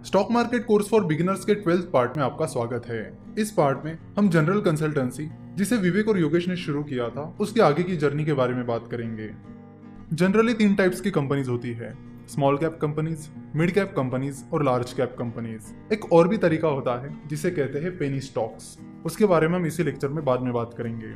Stock market course for beginners के 12th part में आपका स्वागत है। इस पार्ट में हम जनरल कंसल्टेंसी, जिसे विवेक और योगेश ने शुरू किया था, उसके आगे की जर्नी के बारे में बात करेंगे। जनरली 3 टाइप्स की कंपनीज होती है, small cap companies, mid cap companies और लार्ज कैप कंपनीज। एक और भी तरीका होता है जिसे कहते हैं पेनी स्टॉक्स। उसके बारे में हम इसी लेक्चर में बाद में बात करेंगे।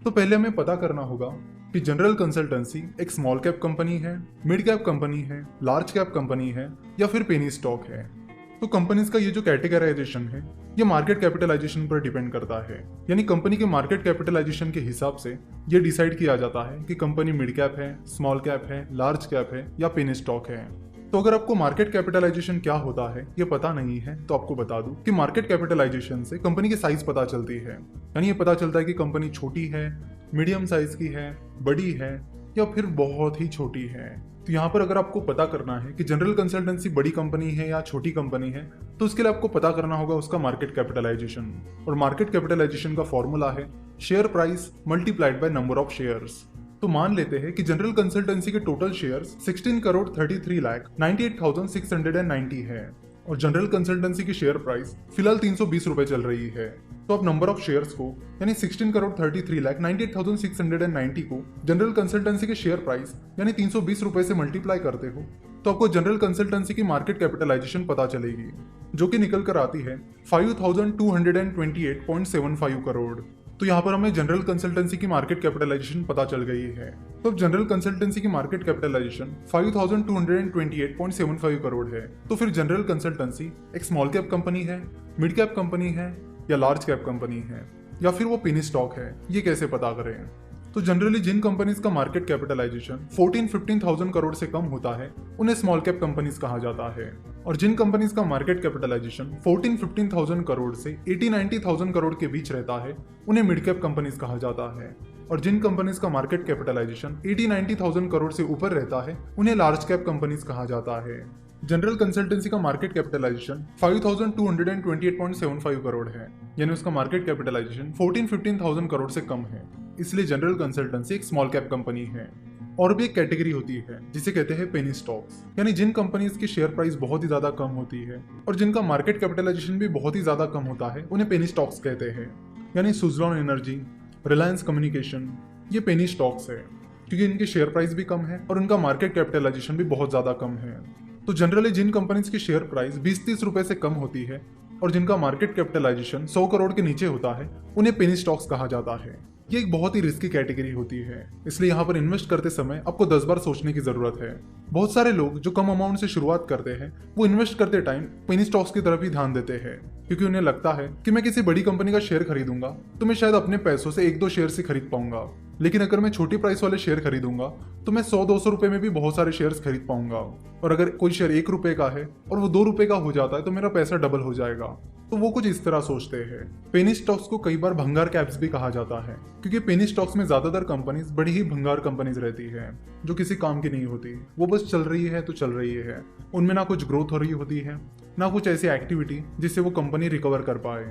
तो पहले हमें पता करना होगा कि जनरल कंसल्टेंसी एक स्मॉल कैप कंपनी है, मिड कैप कंपनी है, लार्ज कैप कंपनी है या फिर पेनी स्टॉक है। तो कंपनीज का ये जो कैटेगराइजेशन है ये मार्केट कैपिटलाइजेशन पर डिपेंड करता है, यानी कंपनी के मार्केट कैपिटलाइजेशन के हिसाब से ये डिसाइड किया जाता है कि कंपनी मिड कैप है, स्मॉल कैप है, लार्ज कैप है या पेनी स्टॉक है। तो अगर आपको मार्केट कैपिटलाइजेशन क्या होता है ये पता नहीं है तो आपको बता दूं कि मार्केट कैपिटलाइजेशन से कंपनी की साइज पता चलती है, यानी ये पता चलता है कि कंपनी छोटी है, मीडियम साइज की है, बड़ी है या फिर बहुत ही छोटी है। तो यहाँ पर अगर आपको पता करना है कि जनरल कंसल्टेंसी बड़ी कंपनी है या छोटी कंपनी है तो उसके लिए आपको पता करना होगा उसका मार्केट कैपिटलाइजेशन। और मार्केट कैपिटलाइजेशन का फॉर्मूला है share price multiplied by number of shares. तो मान लेते हैं कि जनरल कंसल्टेंसी के टोटल शेयर्स 16 करोड़ 33 लाख 98,690 है और जनरल कंसल्टेंसी की शेयर प्राइस फिलहाल 320 रुपए चल रही है। तो आप नंबर ऑफ शेयर्स को यानी 16 करोड़ 33 लाख 98,690 को जनरल कंसल्टेंसी के शेयर प्राइस यानी 320 रुपए से मल्टीप्लाई करते हो तो आपको जनरल कंसल्टेंसी की मार्केट कैपिटलाइजेशन पता चलेगी, जो कि निकल कर आती है 5,228.75 करोड़। तो यहाँ पर हमें जनरल कंसल्टेंसी की मार्केट कैपिटलाइजेशन पता चल गई है। तो अब जनरल कंसल्टेंसी की मार्केट कैपिटलाइजेशन 5,228.75 करोड़ है। तो फिर जनरल कंसल्टेंसी एक स्मॉल कैप कंपनी है, मिड कैप कंपनी है या लार्ज कैप कंपनी है या फिर वो पेनी स्टॉक है, ये कैसे पता करें? तो जनरली जिन कंपनीज का मार्केट कैपिटलाइजेशन 14-15,000 करोड़ से कम होता है उन्हें स्मॉल कैप कंपनीज कहा जाता है, और जिन कंपनीज का मार्केट कैपिटलाइजेशन 14-15,000 करोड़ से 80-90,000 करोड़ के बीच रहता है उन्हें मिड कैप कंपनीज कहा जाता है, और जिन कंपनीज का मार्केट कैपिटलाइजेशन 80-90,000 करोड़ से ऊपर रहता है उन्हें लार्ज कैप कंपनीज कहा जाता है। जनरल कंसल्टेंसी का मार्केट कैपिटलाइजेशन 5,228.75 करोड़ है, यानी उसका मार्केट कैपिटलाइजेशन 14-15,000 करोड़ से कम है, इसलिए जनरल कंसल्टेंसी एक स्मॉल कैप कंपनी है। और भी एक कैटेगरी होती है जिसे कहते हैं पेनी स्टॉक्स, यानी जिन कंपनीज की शेयर प्राइस बहुत ही ज्यादा कम होती है और जिनका मार्केट कैपिटलाइजेशन भी बहुत ही ज्यादा कम होता है उन्हें पेनी स्टॉक्स कहते हैं। यानी सुज़लॉन एनर्जी, रिलायंस कम्युनिकेशन, ये पेनी स्टॉक्स है क्योंकि इनकी शेयर प्राइस भी कम है और उनका मार्केट कैपिटलाइजेशन भी बहुत ज्यादा कम है। तो जनरली जिन कंपनीज की शेयर प्राइस 20-30 रुपए से कम होती है और जिनका मार्केट कैपिटलाइजेशन 100 करोड़ के नीचे होता है उन्हें पेनी स्टॉक्स कहा जाता है। ये एक बहुत ही रिस्की कैटेगरी होती है, इसलिए यहाँ पर इन्वेस्ट करते समय आपको 10 बार सोचने की जरूरत है। बहुत सारे लोग जो कम अमाउंट से शुरुआत करते हैं वो इन्वेस्ट करते टाइम पेनी स्टॉक्स की तरफ ही ध्यान देते हैं, क्योंकि उन्हें लगता है कि मैं किसी बड़ी कंपनी का शेयर खरीदूंगा तो मैं शायद अपने पैसों से 1-2 शेयर से खरीद पाऊंगा, लेकिन अगर मैं छोटी प्राइस वाले शेयर खरीदूंगा तो मैं 100-200 रुपए में भी बहुत सारे शेयर्स खरीद पाऊंगा, और अगर कोई शेयर 1 रुपए का है और वो 2 रुपए का हो जाता है तो मेरा पैसा डबल हो जाएगा। तो वो कुछ इस तरह सोचते हैं। पेनी स्टॉक्स को कई बार भंगार कैप्स भी कहा जाता है, क्योंकि पेनी स्टॉक्स में ज्यादातर कंपनीज बड़ी ही भंगार कंपनीज रहती है जो किसी काम की नहीं होती, वो बस चल रही है तो चल रही है। उनमें ना कुछ ग्रोथ हो रही होती है ना कुछ ऐसी एक्टिविटी जिससे वो कंपनी रिकवर कर पाए।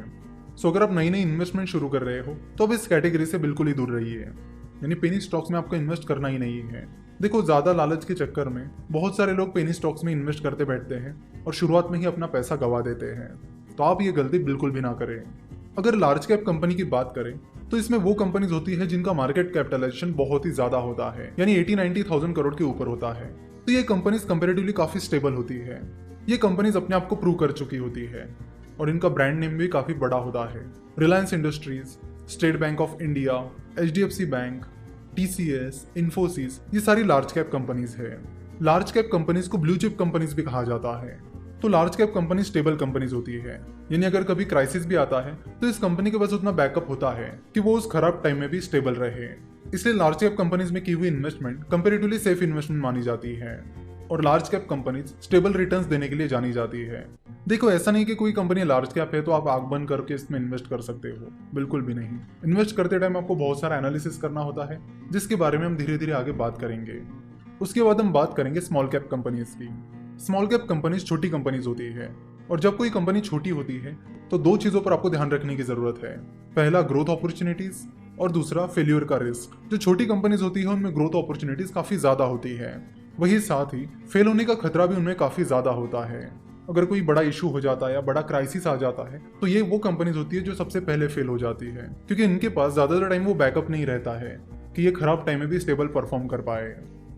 सो अगर आप नई नई इन्वेस्टमेंट शुरू कर रहे हो तो अब इस कैटेगरी से बिल्कुल ही दूर रहिए, यानी पेनी स्टॉक्स में आपको इन्वेस्ट करना ही नहीं है। देखो, ज्यादा लालच के चक्कर में बहुत सारे लोग पेनी स्टॉक्स में इन्वेस्ट करते बैठते हैं और शुरुआत में ही अपना पैसा गवा देते हैं, तो आप ये गलती बिल्कुल भी ना करें। अगर लार्ज कैप कंपनी की बात करें तो इसमें वो कंपनीज होती है जिनका मार्केट कैपिटलाइजेशन बहुत ही ज्यादा होता है, यानी 80-90,000 करोड़ के ऊपर होता है। तो ये कंपनीज कंपैरेटिवली काफी स्टेबल होती है। ये कंपनीज अपने आप को प्रूव कर चुकी होती है और इनका ब्रांड नेम भी काफी बड़ा होता है। Reliance industries, state bank of India, HDFC bank, TCS, Infosys, ये सारी लार्ज कैप कंपनीज है। लार्ज कैप कंपनीज को ब्लू चिप कंपनीज भी कहा जाता है। तो large cap company stable companies होती है, यानी अगर कभी क्राइसिस भी आता है तो इस कंपनी के पास उतना बैकअप होता है कि वो उस खराब टाइम में भी स्टेबल रहे। इसलिए लार्ज कैप कंपनीज में की हुई इन्वेस्टमेंट कंपैरेटिवली सेफ इन्वेस्टमेंट मानी जाती है और large cap companies stable returns देने के लिए जानी जाती है। देखो, ऐसा नहीं कि कोई कंपनी लार्ज कैप है तो आप आंख बंद करके इसमें इन्वेस्ट कर सकते हो, बिल्कुल भी नहीं। इन्वेस्ट करते टाइम आपको बहुत सारा एनालिसिस करना होता है, जिसके बारे में हम धीरे धीरे आगे बात करेंगे। उसके बाद हम बात करेंगे स्मॉल कैप कंपनीज की। स्मॉल कैप कंपनीज छोटी कंपनीज होती है, और जब कोई कंपनी छोटी होती है तो 2 चीजों पर आपको ध्यान रखने की जरूरत है। पहला, ग्रोथ अपॉर्चुनिटीज, और दूसरा, फेल्यूर का रिस्क। जो छोटी कंपनीज होती है उनमें ग्रोथ अपॉर्चुनिटीज काफी ज्यादा होती है, वही साथ ही फेल होने का खतरा भी उनमें काफी ज्यादा होता है। अगर कोई बड़ा इशू हो जाता है या बड़ा क्राइसिस आ जाता है तो ये वो कंपनीज होती है जो सबसे पहले फेल हो जाती है, क्योंकि इनके पास ज्यादातर टाइम वो बैकअप नहीं रहता है कि ये खराब टाइम में भी स्टेबल परफॉर्म कर पाए।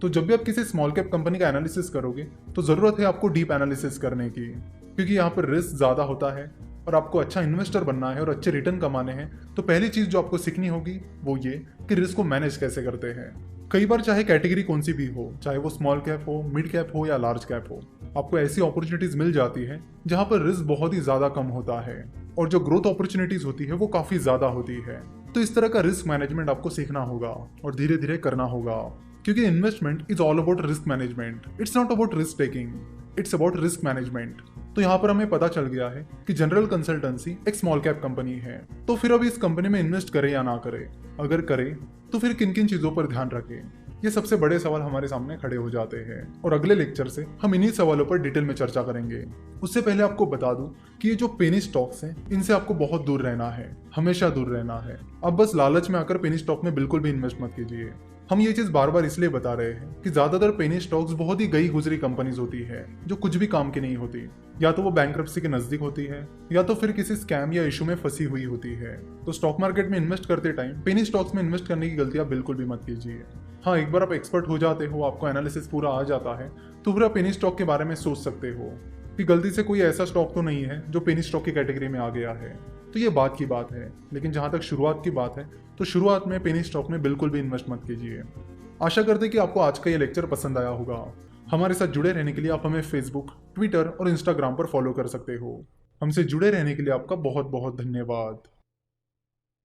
तो जब भी आप किसी स्मॉल कैप कंपनी का एनालिसिस करोगे तो जरूरत है आपको डीप एनालिसिस करने की, क्योंकि यहाँ पर रिस्क ज्यादा होता है और आपको अच्छा इन्वेस्टर बनना है और अच्छे रिटर्न कमाने हैं। तो पहली चीज जो आपको सीखनी होगी वो ये कि रिस्क को मैनेज कैसे करते हैं। कई बार चाहे कैटेगरी कौन सी भी हो, चाहे वो स्मॉल कैप हो, मिड कैप हो या लार्ज कैप हो, आपको ऐसी अपॉर्चुनिटीज मिल जाती है जहां पर रिस्क बहुत ही ज्यादा कम होता है और जो ग्रोथ अपॉर्चुनिटीज होती है वो काफी ज्यादा होती है। तो इस तरह का रिस्क मैनेजमेंट आपको सीखना होगा और धीरे धीरे करना होगा, क्योंकि investment is all about risk management. It's not about risk taking, it's about risk management. तो यहाँ पर हमें पता चल गया है कि जनरल कंसल्टेंसी एक स्मॉल कैप कंपनी है। तो फिर अब इस कंपनी में इन्वेस्ट करें या ना करें, अगर करें तो फिर किन किन चीजों पर ध्यान रखें, ये सबसे बड़े सवाल हमारे सामने खड़े हो जाते हैं और अगले लेक्चर से हम इन्हीं सवालों पर डिटेल में चर्चा करेंगे। उससे पहले आपको बता दूं कि ये जो पेनी स्टॉक्स हैं इनसे आपको बहुत दूर रहना है, हमेशा दूर रहना है। अब बस लालच में आकर पेनी स्टॉक में बिल्कुल भी इन्वेस्ट मत कीजिए। हम ये चीज बार बार इसलिए बता रहे हैं कि ज्यादातर पेनी स्टॉक्स बहुत ही गई गुजरी कंपनीज होती है जो कुछ भी काम की नहीं होती, या तो वो बैंक्रप्सी के नजदीक होती है या तो फिर किसी स्कैम या इशू में फंसी हुई होती है। तो स्टॉक मार्केट में इन्वेस्ट करते टाइम पेनी स्टॉक्स में इन्वेस्ट करने की गलतियां बिल्कुल भी मत कीजिए। हाँ, एक बार आप एक्सपर्ट हो जाते हो, आपको एनालिसिस पूरा आ जाता है, तो फिर आप पेनी स्टॉक के बारे में सोच सकते हो कि गलती से कोई ऐसा स्टॉक तो नहीं है जो पेनी स्टॉक की कैटेगरी में आ गया है। तो ये बात की बात है, लेकिन जहां तक शुरुआत की बात है तो शुरुआत में पेनी स्टॉक में बिल्कुल भी इन्वेस्ट मत कीजिए। आशा करते कि आपको आज का ये लेक्चर पसंद आया होगा। हमारे साथ जुड़े रहने के लिए आप हमें फेसबुक, ट्विटर और इंस्टाग्राम पर फॉलो कर सकते हो। हमसे जुड़े रहने के लिए आपका बहुत बहुत धन्यवाद।